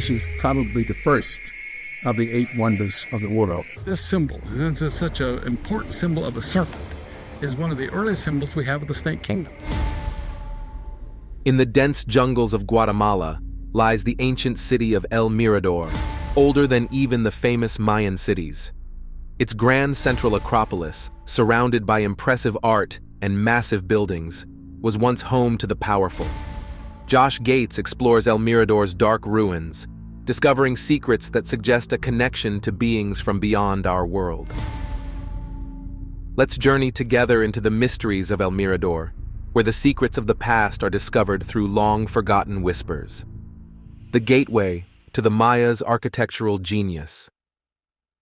this is probably the first of the 8 wonders of the world. This symbol, since it's such an important symbol of a serpent, is one of the earliest symbols we have of the snake kingdom. In the dense jungles of Guatemala lies the ancient city of El Mirador, older than even the famous Mayan cities. Its grand Central Acropolis, surrounded by impressive art and massive buildings, was once home to the powerful. Josh Gates explores El Mirador's dark ruins, discovering secrets that suggest a connection to beings from beyond our world. Let's journey together into the mysteries of El Mirador, where the secrets of the past are discovered through long-forgotten whispers. The gateway to the Maya's architectural genius.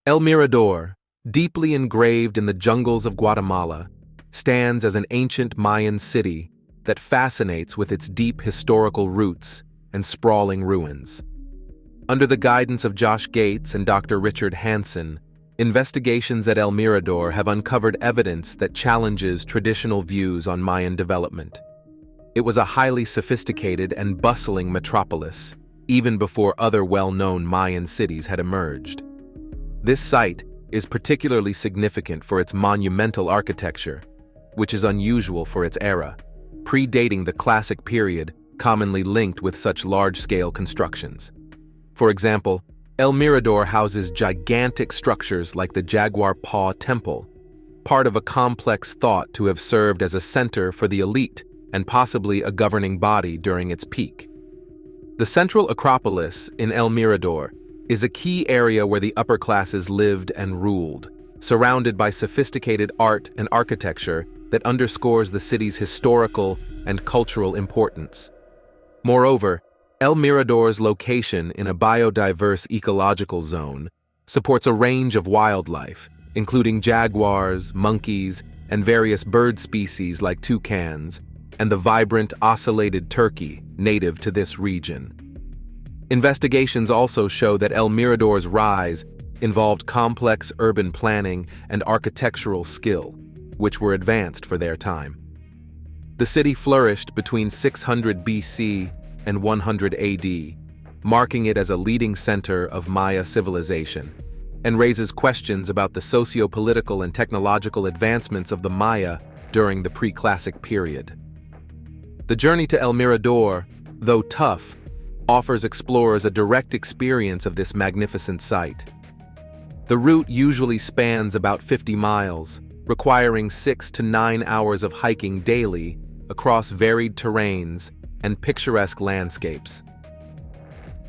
El Mirador, deeply engraved in the jungles of Guatemala, stands as an ancient Mayan city that fascinates with its deep historical roots and sprawling ruins. Under the guidance of Josh Gates and Dr. Richard Hansen, investigations at El Mirador have uncovered evidence that challenges traditional views on Mayan development. It was a highly sophisticated and bustling metropolis, even before other well-known Mayan cities had emerged. This site is particularly significant for its monumental architecture, which is unusual for its era, predating the classic period commonly linked with such large-scale constructions. For example, El Mirador houses gigantic structures like the Jaguar Paw Temple, part of a complex thought to have served as a center for the elite and possibly a governing body during its peak. The Central Acropolis in El Mirador is a key area where the upper classes lived and ruled, surrounded by sophisticated art and architecture that underscores the city's historical and cultural importance. Moreover, El Mirador's location in a biodiverse ecological zone supports a range of wildlife, including jaguars, monkeys, and various bird species like toucans, and the vibrant ocellated turkey native to this region. Investigations also show that El Mirador's rise involved complex urban planning and architectural skill, which were advanced for their time. The city flourished between 600 BC and 100 AD, marking it as a leading center of Maya civilization, and raises questions about the socio-political and technological advancements of the Maya during the pre-classic period. The journey to El Mirador, though tough, offers explorers a direct experience of this magnificent site. The route usually spans about 50 miles, requiring 6 to 9 hours of hiking daily across varied terrains and picturesque landscapes.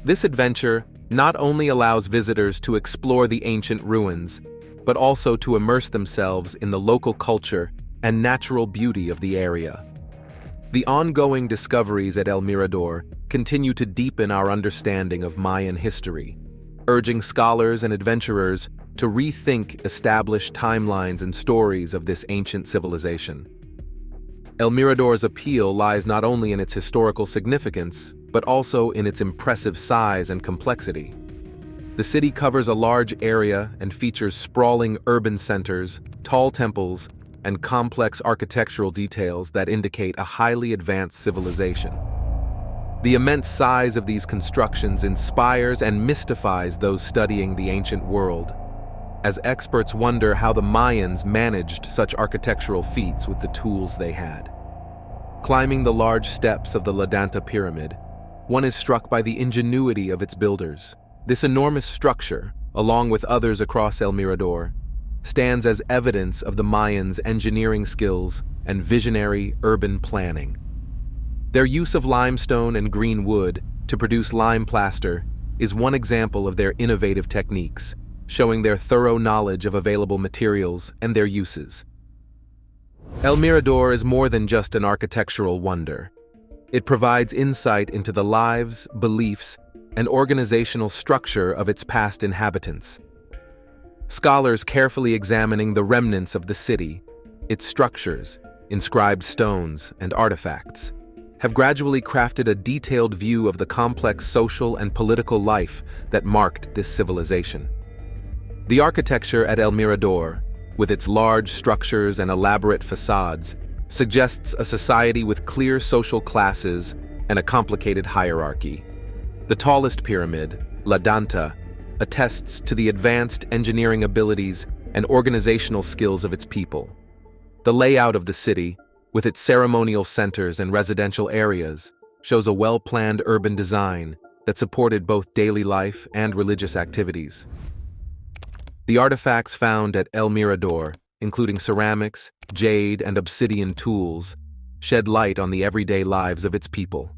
This adventure not only allows visitors to explore the ancient ruins, but also to immerse themselves in the local culture and natural beauty of the area. The ongoing discoveries at El Mirador continue to deepen our understanding of Mayan history, urging scholars and adventurers to rethink established timelines and stories of this ancient civilization. El Mirador's appeal lies not only in its historical significance, but also in its impressive size and complexity. The city covers a large area and features sprawling urban centers, tall temples, and complex architectural details that indicate a highly advanced civilization. The immense size of these constructions inspires and mystifies those studying the ancient world, as experts wonder how the Mayans managed such architectural feats with the tools they had. Climbing the large steps of the La Danta Pyramid, one is struck by the ingenuity of its builders. This enormous structure, along with others across El Mirador, stands as evidence of the Mayans' engineering skills and visionary urban planning. Their use of limestone and green wood to produce lime plaster is one example of their innovative techniques, showing their thorough knowledge of available materials and their uses. El Mirador is more than just an architectural wonder. It provides insight into the lives, beliefs, and organizational structure of its past inhabitants. Scholars carefully examining the remnants of the city, its structures, inscribed stones, and artifacts, have gradually crafted a detailed view of the complex social and political life that marked this civilization. The architecture at El Mirador, with its large structures and elaborate facades, suggests a society with clear social classes and a complicated hierarchy. The tallest pyramid, La Danta, attests to the advanced engineering abilities and organizational skills of its people. The layout of the city, with its ceremonial centers and residential areas, shows a well-planned urban design that supported both daily life and religious activities. The artifacts found at El Mirador, including ceramics, jade, and obsidian tools, shed light on the everyday lives of its people.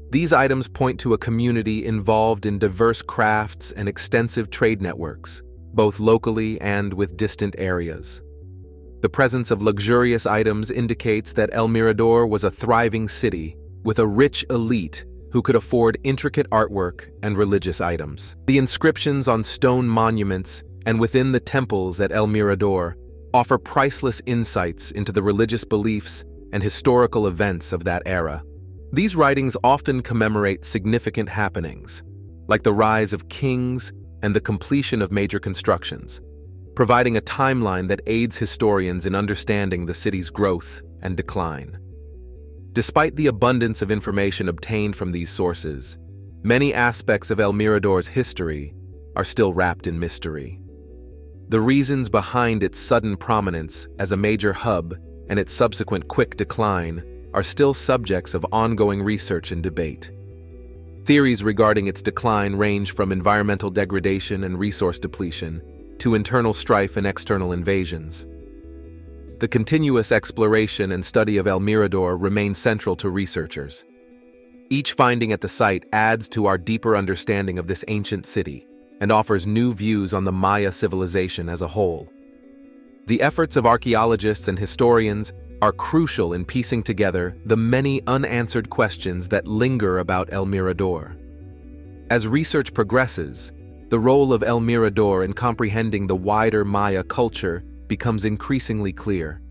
These items point to a community involved in diverse crafts and extensive trade networks, both locally and with distant areas. The presence of luxurious items indicates that El Mirador was a thriving city with a rich elite who could afford intricate artwork and religious items. The inscriptions on stone monuments and within the temples at El Mirador offer priceless insights into the religious beliefs and historical events of that era. These writings often commemorate significant happenings, like the rise of kings and the completion of major constructions, providing a timeline that aids historians in understanding the city's growth and decline. Despite the abundance of information obtained from these sources, many aspects of El Mirador's history are still wrapped in mystery. The reasons behind its sudden prominence as a major hub and its subsequent quick decline are still subjects of ongoing research and debate. Theories regarding its decline range from environmental degradation and resource depletion to internal strife and external invasions. The continuous exploration and study of El Mirador remain central to researchers. Each finding at the site adds to our deeper understanding of this ancient city and offers new views on the Maya civilization as a whole. The efforts of archaeologists and historians are crucial in piecing together the many unanswered questions that linger about El Mirador. As research progresses, the role of El Mirador in comprehending the wider Maya culture becomes increasingly clear.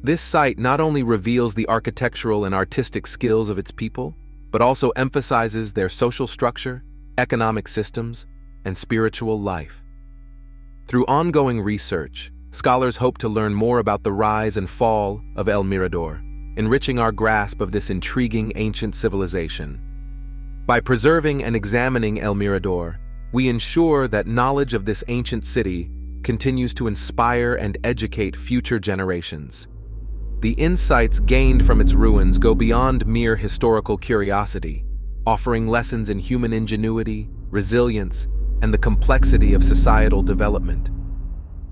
This site not only reveals the architectural and artistic skills of its people, but also emphasizes their social structure, economic systems, and spiritual life. Through ongoing research, scholars hope to learn more about the rise and fall of El Mirador, enriching our grasp of this intriguing ancient civilization. By preserving and examining El Mirador, we ensure that knowledge of this ancient city continues to inspire and educate future generations. The insights gained from its ruins go beyond mere historical curiosity, offering lessons in human ingenuity, resilience, and the complexity of societal development.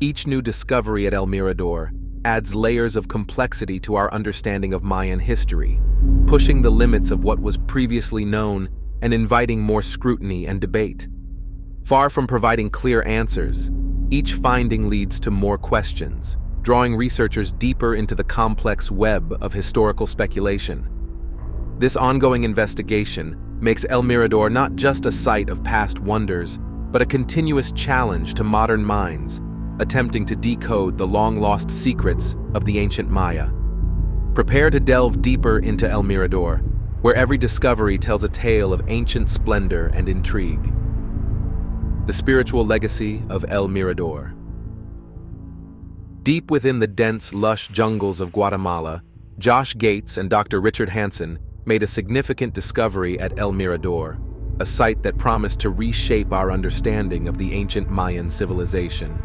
Each new discovery at El Mirador adds layers of complexity to our understanding of Mayan history, pushing the limits of what was previously known and inviting more scrutiny and debate. Far from providing clear answers, each finding leads to more questions, drawing researchers deeper into the complex web of historical speculation. This ongoing investigation makes El Mirador not just a site of past wonders, but a continuous challenge to modern minds, attempting to decode the long-lost secrets of the ancient Maya. Prepare to delve deeper into El Mirador, where every discovery tells a tale of ancient splendor and intrigue. The spiritual legacy of El Mirador. Deep within the dense, lush jungles of Guatemala, Josh Gates and Dr. Richard Hansen made a significant discovery at El Mirador, a site that promised to reshape our understanding of the ancient Mayan civilization.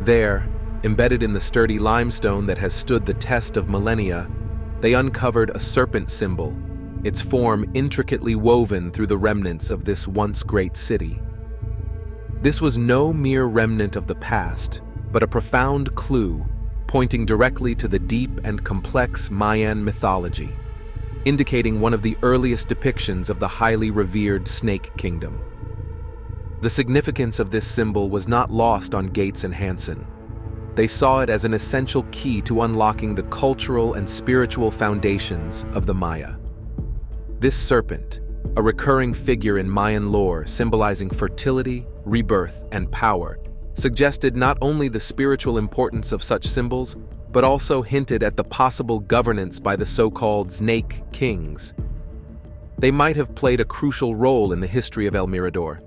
There, embedded in the sturdy limestone that has stood the test of millennia, they uncovered a serpent symbol, its form intricately woven through the remnants of this once great city. This was no mere remnant of the past, but a profound clue pointing directly to the deep and complex Mayan mythology, indicating one of the earliest depictions of the highly revered Snake Kingdom. The significance of this symbol was not lost on Gates and Hansen. They saw it as an essential key to unlocking the cultural and spiritual foundations of the Maya. This serpent, a recurring figure in Mayan lore symbolizing fertility, rebirth, and power, suggested not only the spiritual importance of such symbols, but also hinted at the possible governance by the so-called Snake Kings. They might have played a crucial role in the history of El Mirador.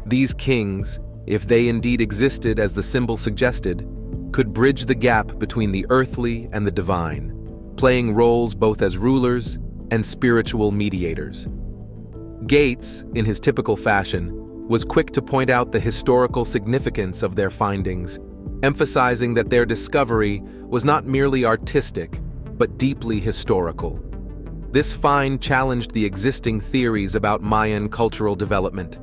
These kings, if they indeed existed as the symbol suggested, could bridge the gap between the earthly and the divine, playing roles both as rulers and spiritual mediators. Gates, in his typical fashion, was quick to point out the historical significance of their findings, emphasizing that their discovery was not merely artistic, but deeply historical. This find challenged the existing theories about Mayan cultural development,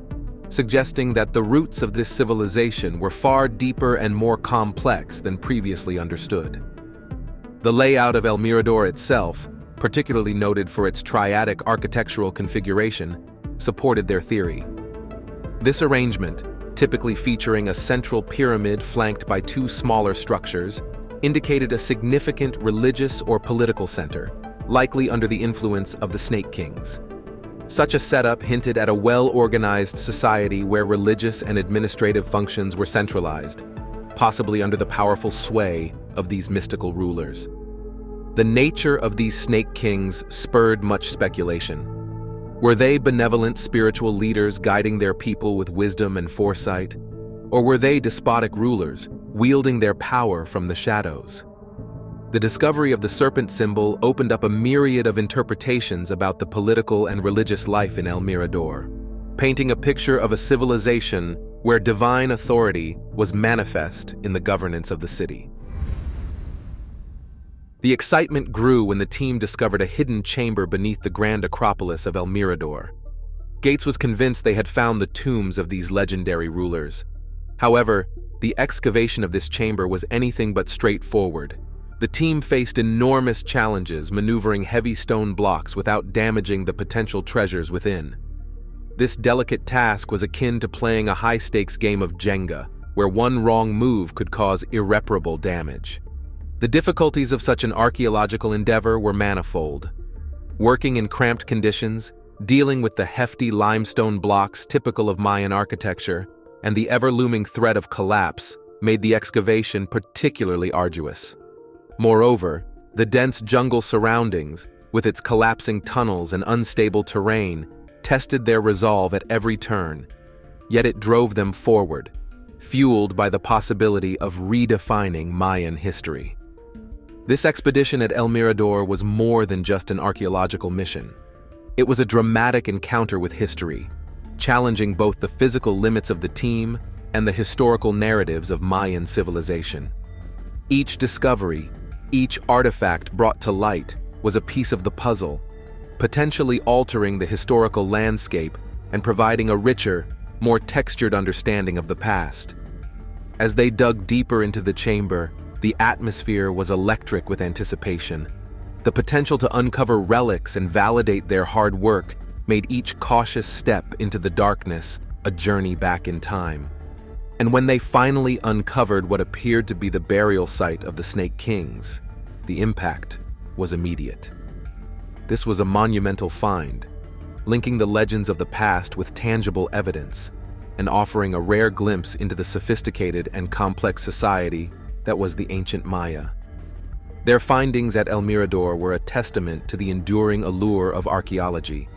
suggesting that the roots of this civilization were far deeper and more complex than previously understood. The layout of El Mirador itself, particularly noted for its triadic architectural configuration, supported their theory. This arrangement, typically featuring a central pyramid flanked by two smaller structures, indicated a significant religious or political center, likely under the influence of the Snake Kings. Such a setup hinted at a well-organized society where religious and administrative functions were centralized, possibly under the powerful sway of these mystical rulers. The nature of these Snake Kings spurred much speculation. Were they benevolent spiritual leaders guiding their people with wisdom and foresight? Or were they despotic rulers, wielding their power from the shadows? The discovery of the serpent symbol opened up a myriad of interpretations about the political and religious life in El Mirador, painting a picture of a civilization where divine authority was manifest in the governance of the city. The excitement grew when the team discovered a hidden chamber beneath the Grand Acropolis of El Mirador. Gates was convinced they had found the tombs of these legendary rulers. However, the excavation of this chamber was anything but straightforward. The team faced enormous challenges maneuvering heavy stone blocks without damaging the potential treasures within. This delicate task was akin to playing a high-stakes game of Jenga, where one wrong move could cause irreparable damage. The difficulties of such an archaeological endeavor were manifold. Working in cramped conditions, dealing with the hefty limestone blocks typical of Mayan architecture, and the ever-looming threat of collapse made the excavation particularly arduous. Moreover, the dense jungle surroundings, with its collapsing tunnels and unstable terrain, tested their resolve at every turn, yet it drove them forward, fueled by the possibility of redefining Mayan history. This expedition at El Mirador was more than just an archaeological mission. It was a dramatic encounter with history, challenging both the physical limits of the team and the historical narratives of Mayan civilization. Each discovery, each artifact brought to light, was a piece of the puzzle, potentially altering the historical landscape and providing a richer, more textured understanding of the past. As they dug deeper into the chamber, the atmosphere was electric with anticipation. The potential to uncover relics and validate their hard work made each cautious step into the darkness a journey back in time. And when they finally uncovered what appeared to be the burial site of the Snake Kings, the impact was immediate. This was a monumental find, linking the legends of the past with tangible evidence and offering a rare glimpse into the sophisticated and complex society that was the ancient Maya. Their findings at El Mirador were a testament to the enduring allure of archaeology,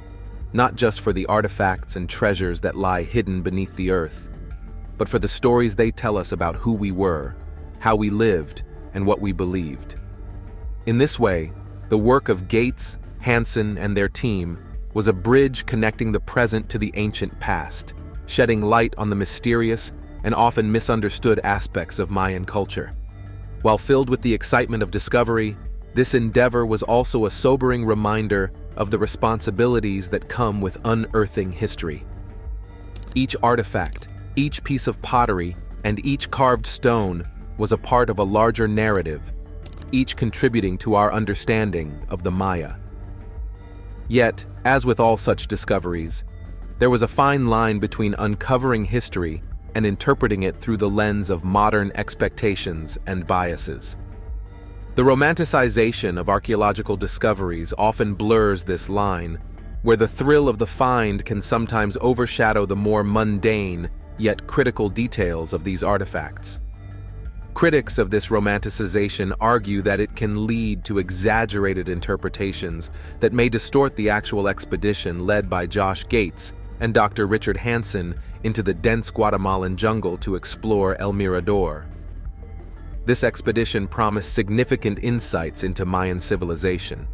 not just for the artifacts and treasures that lie hidden beneath the earth, but for the stories they tell us about who we were, how we lived, and what we believed. In this way, the work of Gates, Hansen, and their team was a bridge connecting the present to the ancient past, shedding light on the mysterious and often misunderstood aspects of Mayan culture. While filled with the excitement of discovery, this endeavor was also a sobering reminder of the responsibilities that come with unearthing history. Each artifact, each piece of pottery, and each carved stone was a part of a larger narrative, each contributing to our understanding of the Maya. Yet, as with all such discoveries, there was a fine line between uncovering history and interpreting it through the lens of modern expectations and biases. The romanticization of archaeological discoveries often blurs this line, where the thrill of the find can sometimes overshadow the more mundane yet critical details of these artifacts. Critics of this romanticization argue that it can lead to exaggerated interpretations that may distort the actual expedition led by Josh Gates and Dr. Richard Hansen into the dense Guatemalan jungle to explore El Mirador. This expedition promised significant insights into Mayan civilization.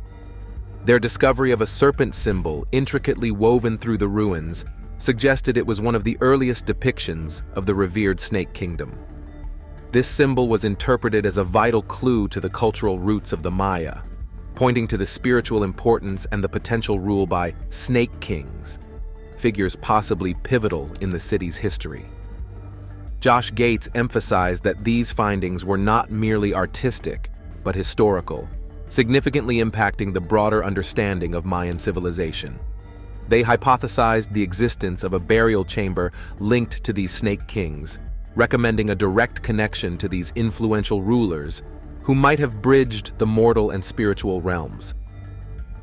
Their discovery of a serpent symbol intricately woven through the ruins suggested it was one of the earliest depictions of the revered snake kingdom. This symbol was interpreted as a vital clue to the cultural roots of the Maya, pointing to the spiritual importance and the potential rule by snake kings, figures possibly pivotal in the city's history. Josh Gates emphasized that these findings were not merely artistic, but historical, significantly impacting the broader understanding of Mayan civilization. They hypothesized the existence of a burial chamber linked to these snake kings, recommending a direct connection to these influential rulers who might have bridged the mortal and spiritual realms.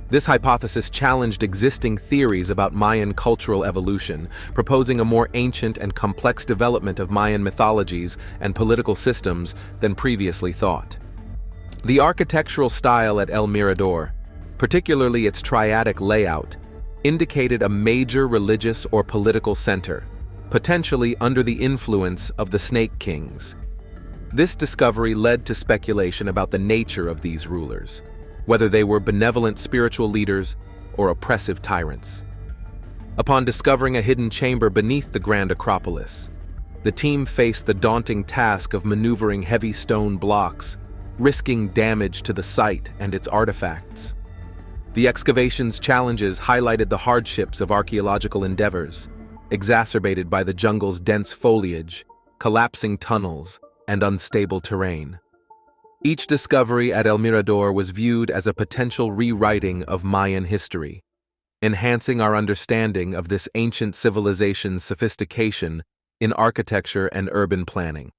This hypothesis challenged existing theories about Mayan cultural evolution, proposing a more ancient and complex development of Mayan mythologies and political systems than previously thought. The architectural style at El Mirador, particularly its triadic layout, indicated a major religious or political center, potentially under the influence of the Snake Kings. This discovery led to speculation about the nature of these rulers, whether they were benevolent spiritual leaders or oppressive tyrants. Upon discovering a hidden chamber beneath the Grand Acropolis, the team faced the daunting task of maneuvering heavy stone blocks, risking damage to the site and its artifacts. The excavation's challenges highlighted the hardships of archaeological endeavors, exacerbated by the jungle's dense foliage, collapsing tunnels, and unstable terrain. Each discovery at El Mirador was viewed as a potential rewriting of Mayan history, enhancing our understanding of this ancient civilization's sophistication in architecture and urban planning.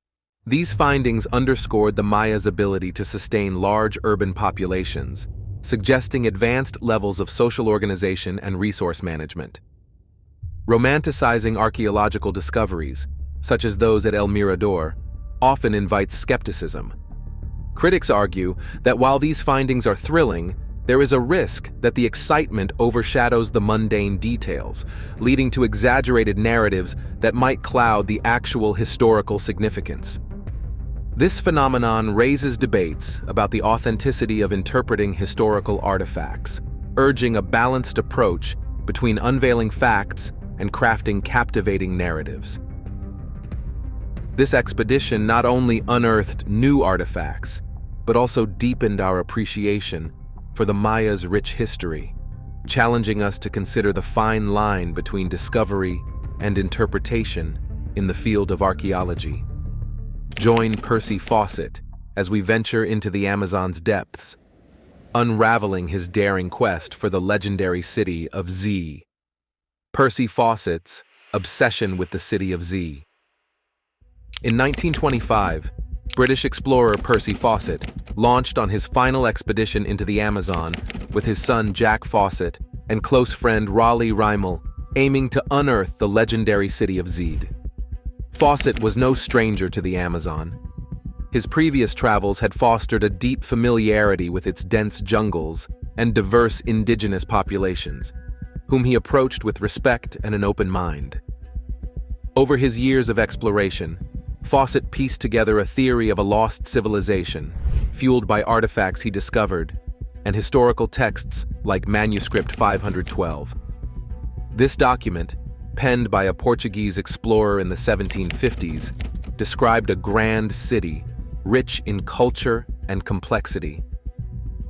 These findings underscored the Maya's ability to sustain large urban populations, suggesting advanced levels of social organization and resource management. Romanticizing archaeological discoveries, such as those at El Mirador, often invites skepticism. Critics argue that while these findings are thrilling, there is a risk that the excitement overshadows the mundane details, leading to exaggerated narratives that might cloud the actual historical significance. This phenomenon raises debates about the authenticity of interpreting historical artifacts, urging a balanced approach between unveiling facts and crafting captivating narratives. This expedition not only unearthed new artifacts, but also deepened our appreciation for the Maya's rich history, challenging us to consider the fine line between discovery and interpretation in the field of archaeology. Join Percy Fawcett as we venture into the Amazon's depths, unraveling his daring quest for the legendary city of Z. Percy Fawcett's obsession with the city of Z. In 1925, British explorer Percy Fawcett launched on his final expedition into the Amazon with his son Jack Fawcett and close friend Raleigh Rymel, aiming to unearth the legendary city of Zed. Fawcett was no stranger to the Amazon. His previous travels had fostered a deep familiarity with its dense jungles and diverse indigenous populations, whom he approached with respect and an open mind. Over his years of exploration, Fawcett pieced together a theory of a lost civilization, fueled by artifacts he discovered, and historical texts like Manuscript 512. This document, penned by a Portuguese explorer in the 1750s, described a grand city, rich in culture and complexity.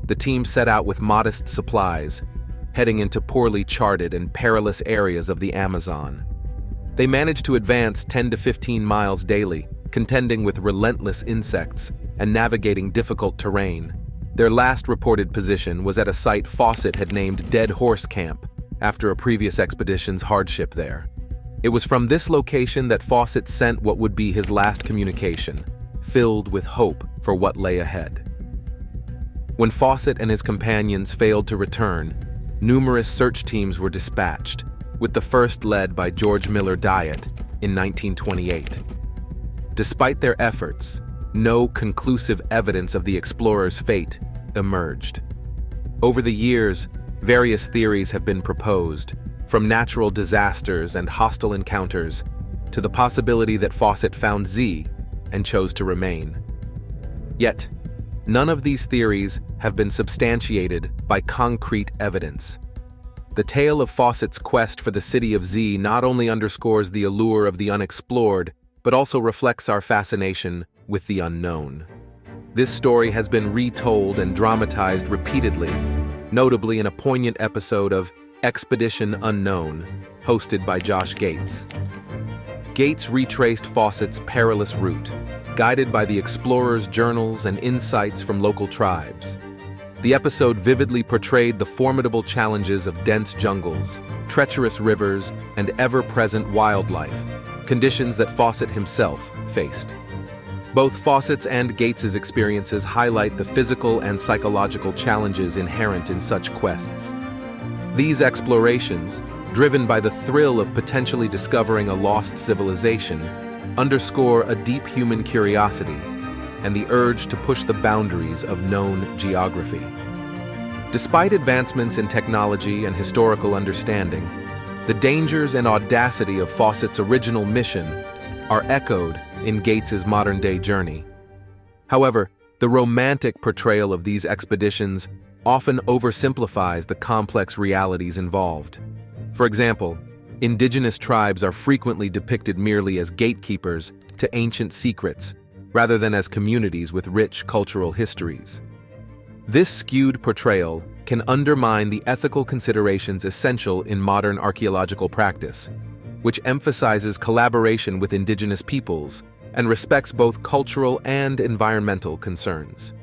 The team set out with modest supplies, heading into poorly charted and perilous areas of the Amazon. They managed to advance 10 to 15 miles daily, contending with relentless insects and navigating difficult terrain. Their last reported position was at a site Fawcett had named Dead Horse Camp, after a previous expedition's hardship there. It was from this location that Fawcett sent what would be his last communication, filled with hope for what lay ahead. When Fawcett and his companions failed to return, numerous search teams were dispatched, with the first led by George Miller Diet in 1928. Despite their efforts, no conclusive evidence of the explorers' fate emerged. Over the years, various theories have been proposed, from natural disasters and hostile encounters to the possibility that Fawcett found Z and chose to remain. Yet, none of these theories have been substantiated by concrete evidence. The tale of Fawcett's quest for the city of Z not only underscores the allure of the unexplored, but also reflects our fascination with the unknown. This story has been retold and dramatized repeatedly, notably in a poignant episode of Expedition Unknown, hosted by Josh Gates. Gates retraced Fawcett's perilous route, guided by the explorer's journals and insights from local tribes. The episode vividly portrayed the formidable challenges of dense jungles, treacherous rivers, and ever-present wildlife, conditions that Fawcett himself faced. Both Fawcett's and Gates's experiences highlight the physical and psychological challenges inherent in such quests. These explorations, driven by the thrill of potentially discovering a lost civilization, underscore a deep human curiosity and the urge to push the boundaries of known geography. Despite advancements in technology and historical understanding, the dangers and audacity of Fawcett's original mission are echoed in Gates's modern-day journey. However, the romantic portrayal of these expeditions often oversimplifies the complex realities involved. For example, indigenous tribes are frequently depicted merely as gatekeepers to ancient secrets, rather than as communities with rich cultural histories. This skewed portrayal can undermine the ethical considerations essential in modern archaeological practice, which emphasizes collaboration with indigenous peoples and respects both cultural and environmental concerns.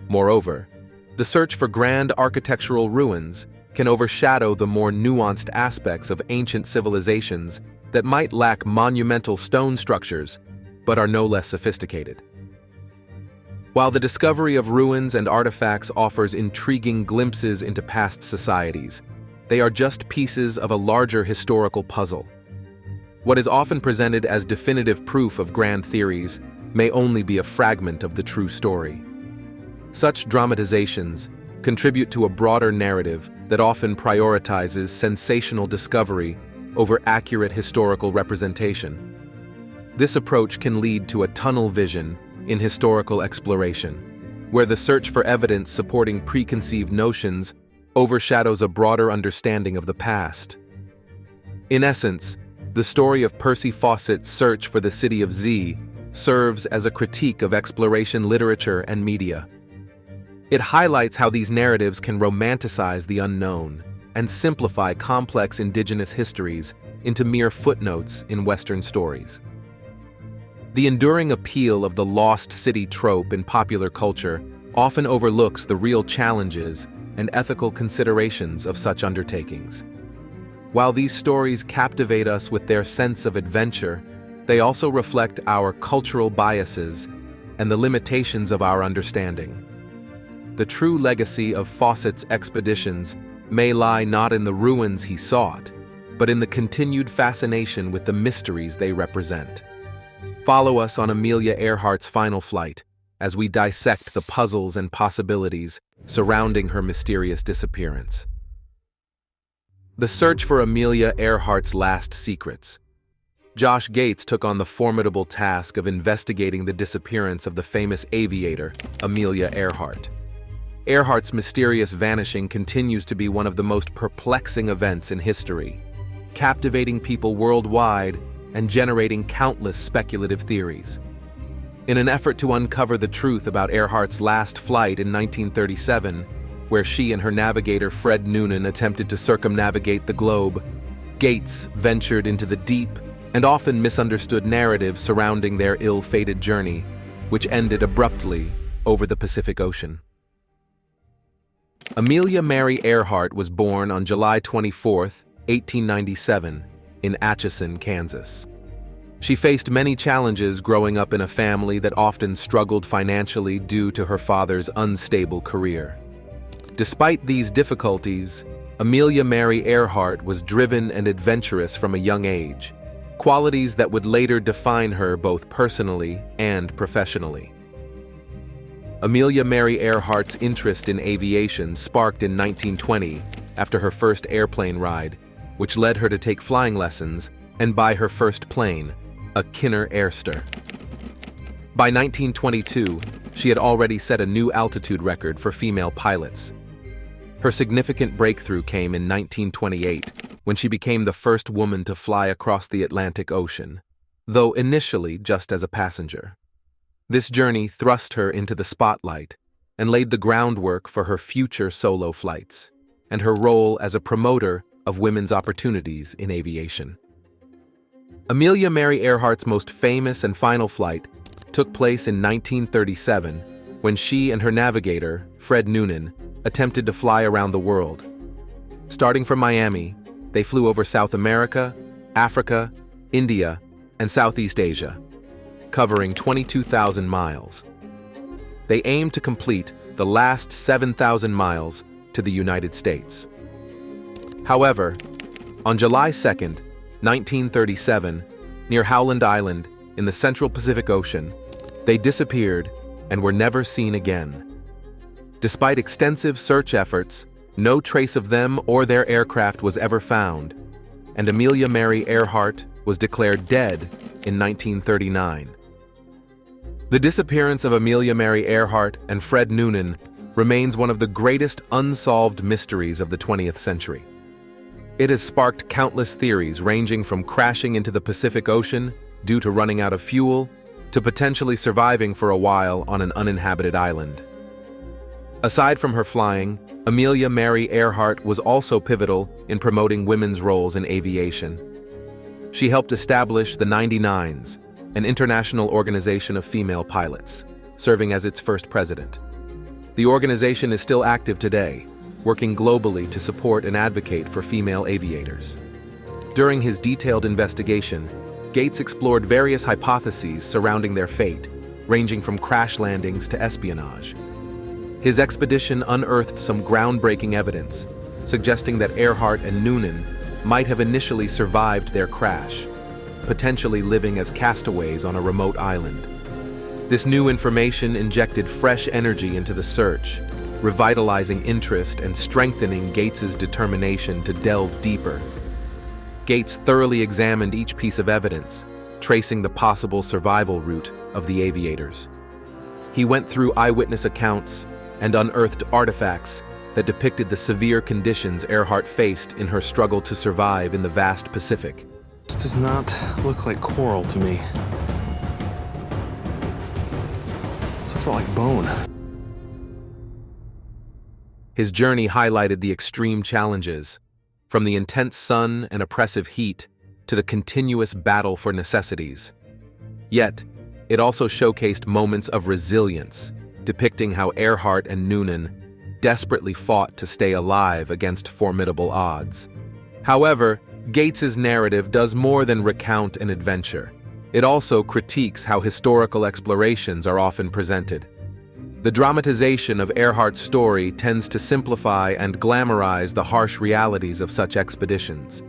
Moreover, the search for grand architectural ruins can overshadow the more nuanced aspects of ancient civilizations that might lack monumental stone structures but are no less sophisticated. While the discovery of ruins and artifacts offers intriguing glimpses into past societies, they are just pieces of a larger historical puzzle. What is often presented as definitive proof of grand theories may only be a fragment of the true story. Such dramatizations contribute to a broader narrative that often prioritizes sensational discovery over accurate historical representation. This approach can lead to a tunnel vision in historical exploration, where the search for evidence supporting preconceived notions overshadows a broader understanding of the past. In essence, the story of Percy Fawcett's search for the city of Z serves as a critique of exploration literature and media. It highlights how these narratives can romanticize the unknown and simplify complex indigenous histories into mere footnotes in Western stories. The enduring appeal of the lost city trope in popular culture often overlooks the real challenges and ethical considerations of such undertakings. While these stories captivate us with their sense of adventure, they also reflect our cultural biases and the limitations of our understanding. The true legacy of Fawcett's expeditions may lie not in the ruins he sought, but in the continued fascination with the mysteries they represent. Follow us on Amelia Earhart's final flight as we dissect the puzzles and possibilities surrounding her mysterious disappearance. The search for Amelia Earhart's last secrets. Josh Gates took on the formidable task of investigating the disappearance of the famous aviator, Amelia Earhart. Earhart's mysterious vanishing continues to be one of the most perplexing events in history, captivating people worldwide and generating countless speculative theories. In an effort to uncover the truth about Earhart's last flight in 1937, where she and her navigator Fred Noonan attempted to circumnavigate the globe, Gates ventured into the deep and often misunderstood narrative surrounding their ill-fated journey, which ended abruptly over the Pacific Ocean. Amelia Mary Earhart was born on July 24, 1897, in Atchison, Kansas. She faced many challenges growing up in a family that often struggled financially due to her father's unstable career. Despite these difficulties, Amelia Mary Earhart was driven and adventurous from a young age, qualities that would later define her both personally and professionally. Amelia Mary Earhart's interest in aviation sparked in 1920 after her first airplane ride, which led her to take flying lessons and buy her first plane, a Kinner Airster. By 1922, she had already set a new altitude record for female pilots. Her significant breakthrough came in 1928, when she became the first woman to fly across the Atlantic Ocean, though initially just as a passenger. This journey thrust her into the spotlight and laid the groundwork for her future solo flights, and her role as a promoter of women's opportunities in aviation. Amelia Mary Earhart's most famous and final flight took place in 1937, when she and her navigator, Fred Noonan, attempted to fly around the world. Starting from Miami, they flew over South America, Africa, India, and Southeast Asia, covering 22,000 miles. They aimed to complete the last 7,000 miles to the United States. However, on July 2, 1937, near Howland Island in the Central Pacific Ocean, they disappeared and were never seen again. Despite extensive search efforts, no trace of them or their aircraft was ever found, and Amelia Mary Earhart was declared dead in 1939. The disappearance of Amelia Mary Earhart and Fred Noonan remains one of the greatest unsolved mysteries of the 20th century. It has sparked countless theories ranging from crashing into the Pacific Ocean due to running out of fuel to potentially surviving for a while on an uninhabited island. Aside from her flying, Amelia Mary Earhart was also pivotal in promoting women's roles in aviation. She helped establish the 99s, an international organization of female pilots, serving as its first president. The organization is still active today, working globally to support and advocate for female aviators. During his detailed investigation, Gates explored various hypotheses surrounding their fate, ranging from crash landings to espionage. His expedition unearthed some groundbreaking evidence, suggesting that Earhart and Noonan might have initially survived their crash, potentially living as castaways on a remote island. This new information injected fresh energy into the search, revitalizing interest and strengthening Gates's determination to delve deeper. Gates thoroughly examined each piece of evidence, tracing the possible survival route of the aviators. He went through eyewitness accounts and unearthed artifacts that depicted the severe conditions Earhart faced in her struggle to survive in the vast Pacific. This does not look like coral to me. This looks like bone. His journey highlighted the extreme challenges, from the intense sun and oppressive heat to the continuous battle for necessities. Yet, it also showcased moments of resilience, depicting how Earhart and Noonan desperately fought to stay alive against formidable odds. However, Gates's narrative does more than recount an adventure. It also critiques how historical explorations are often presented. The dramatization of Earhart's story tends to simplify and glamorize the harsh realities of such expeditions,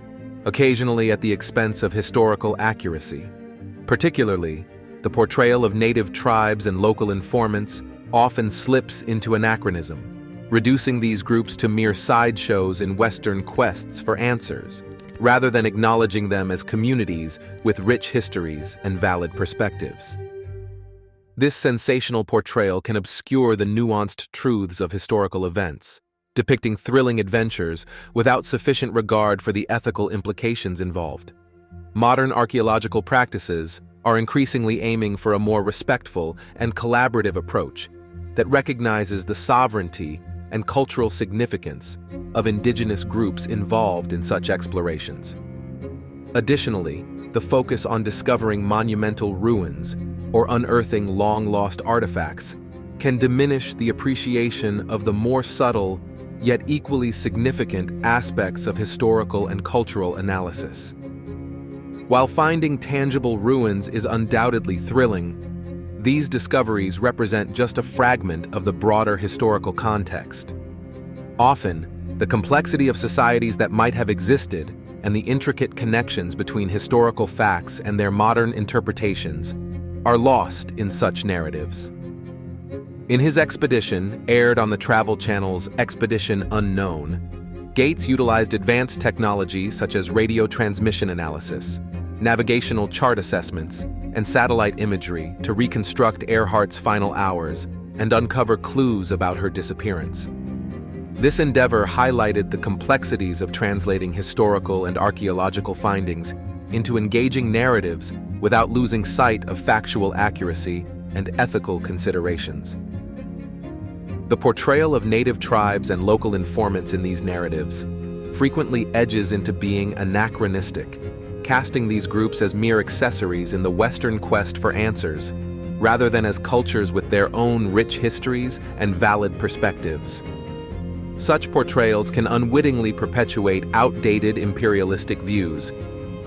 occasionally at the expense of historical accuracy. Particularly, the portrayal of native tribes and local informants often slips into anachronism, reducing these groups to mere sideshows in Western quests for answers, rather than acknowledging them as communities with rich histories and valid perspectives. This sensational portrayal can obscure the nuanced truths of historical events, depicting thrilling adventures without sufficient regard for the ethical implications involved. Modern archaeological practices are increasingly aiming for a more respectful and collaborative approach that recognizes the sovereignty and cultural significance of indigenous groups involved in such explorations. Additionally, the focus on discovering monumental ruins or unearthing long-lost artifacts can diminish the appreciation of the more subtle, yet equally significant aspects of historical and cultural analysis. While finding tangible ruins is undoubtedly thrilling, these discoveries represent just a fragment of the broader historical context. Often, the complexity of societies that might have existed and the intricate connections between historical facts and their modern interpretations are lost in such narratives. In his expedition, aired on the Travel Channel's Expedition Unknown, Gates utilized advanced technology such as radio transmission analysis, navigational chart assessments, and satellite imagery to reconstruct Earhart's final hours and uncover clues about her disappearance. This endeavor highlighted the complexities of translating historical and archaeological findings into engaging narratives without losing sight of factual accuracy and ethical considerations. The portrayal of native tribes and local informants in these narratives frequently edges into being anachronistic, casting these groups as mere accessories in the Western quest for answers, rather than as cultures with their own rich histories and valid perspectives. Such portrayals can unwittingly perpetuate outdated imperialistic views,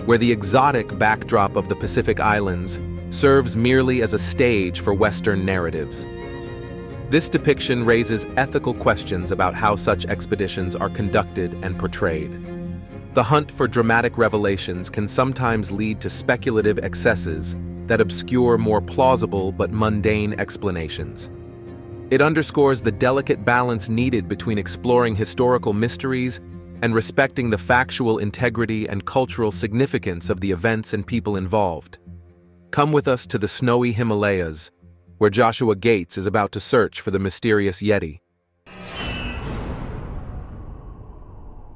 where the exotic backdrop of the Pacific Islands serves merely as a stage for Western narratives. This depiction raises ethical questions about how such expeditions are conducted and portrayed. The hunt for dramatic revelations can sometimes lead to speculative excesses that obscure more plausible but mundane explanations. It underscores the delicate balance needed between exploring historical mysteries and respecting the factual integrity and cultural significance of the events and people involved. Come with us to the snowy Himalayas, where Joshua Gates is about to search for the mysterious Yeti.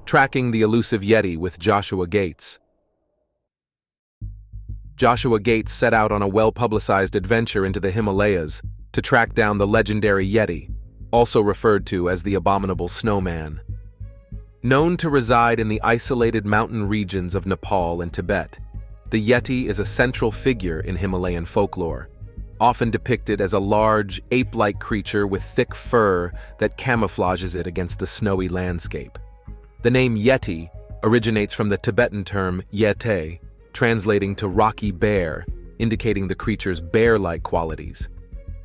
Tracking the elusive Yeti with Joshua Gates. Joshua Gates set out on a well-publicized adventure into the Himalayas to track down the legendary Yeti, also referred to as the Abominable Snowman. Known to reside in the isolated mountain regions of Nepal and Tibet, the Yeti is a central figure in Himalayan folklore, often depicted as a large, ape-like creature with thick fur that camouflages it against the snowy landscape. The name Yeti originates from the Tibetan term yete, translating to rocky bear, indicating the creature's bear-like qualities.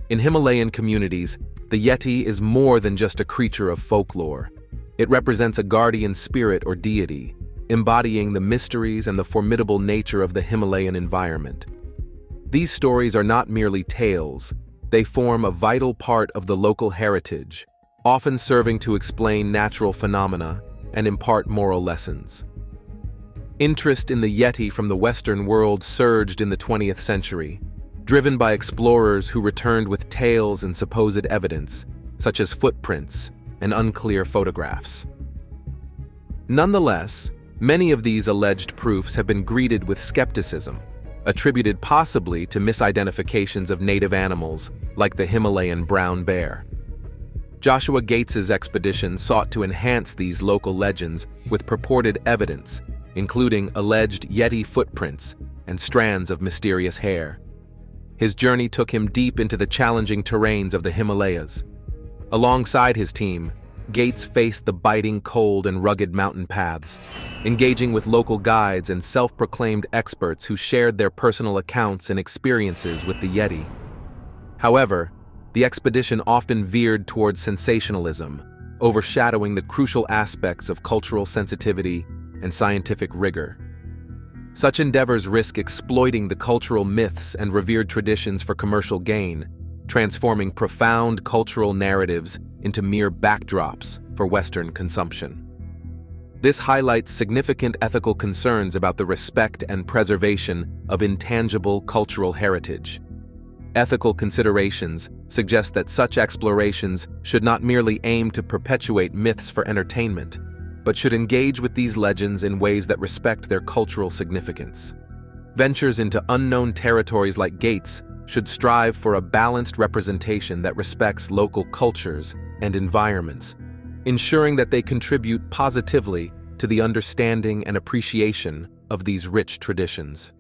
In Himalayan communities, the Yeti is more than just a creature of folklore. It represents a guardian spirit or deity, embodying the mysteries and the formidable nature of the Himalayan environment. These stories are not merely tales, they form a vital part of the local heritage, often serving to explain natural phenomena and impart moral lessons. Interest in the Yeti from the Western world surged in the 20th century, driven by explorers who returned with tales and supposed evidence, such as footprints and unclear photographs. Nonetheless, many of these alleged proofs have been greeted with skepticism, attributed possibly to misidentifications of native animals like the Himalayan brown bear. Joshua Gates's expedition sought to enhance these local legends with purported evidence, including alleged Yeti footprints and strands of mysterious hair. His journey took him deep into the challenging terrains of the Himalayas. Alongside his team, Gates faced the biting cold and rugged mountain paths, engaging with local guides and self-proclaimed experts who shared their personal accounts and experiences with the Yeti. However, the expedition often veered towards sensationalism, overshadowing the crucial aspects of cultural sensitivity and scientific rigor. Such endeavors risk exploiting the cultural myths and revered traditions for commercial gain, transforming profound cultural narratives into mere backdrops for Western consumption. This highlights significant ethical concerns about the respect and preservation of intangible cultural heritage. Ethical considerations suggest that such explorations should not merely aim to perpetuate myths for entertainment, but should engage with these legends in ways that respect their cultural significance. Ventures into unknown territories like Gates should strive for a balanced representation that respects local cultures and environments, ensuring that they contribute positively to the understanding and appreciation of these rich traditions.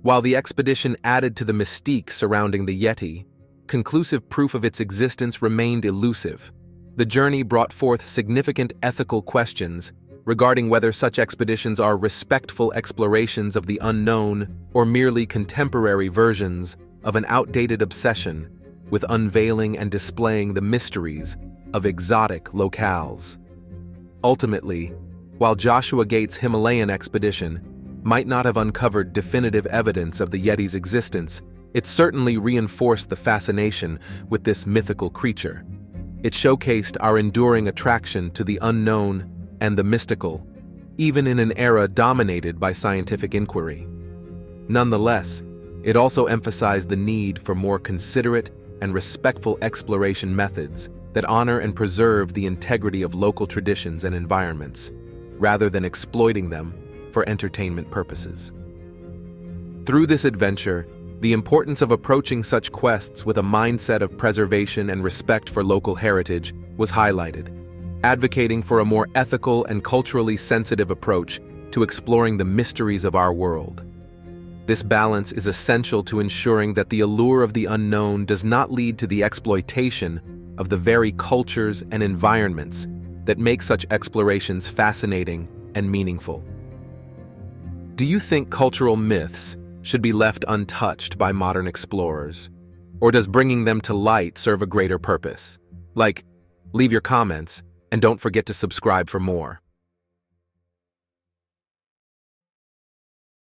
While the expedition added to the mystique surrounding the Yeti, conclusive proof of its existence remained elusive. The journey brought forth significant ethical questions regarding whether such expeditions are respectful explorations of the unknown or merely contemporary versions of an outdated obsession with unveiling and displaying the mysteries of exotic locales. Ultimately, while Joshua Gates' Himalayan expedition might not have uncovered definitive evidence of the Yeti's existence, it certainly reinforced the fascination with this mythical creature. It showcased our enduring attraction to the unknown and the mystical, even in an era dominated by scientific inquiry. Nonetheless, it also emphasized the need for more considerate and respectful exploration methods that honor and preserve the integrity of local traditions and environments, rather than exploiting them for entertainment purposes. Through this adventure, the importance of approaching such quests with a mindset of preservation and respect for local heritage was highlighted, advocating for a more ethical and culturally sensitive approach to exploring the mysteries of our world. This balance is essential to ensuring that the allure of the unknown does not lead to the exploitation of the very cultures and environments that make such explorations fascinating and meaningful. Do you think cultural myths should be left untouched by modern explorers? Or does bringing them to light serve a greater purpose? Leave your comments and don't forget to subscribe for more.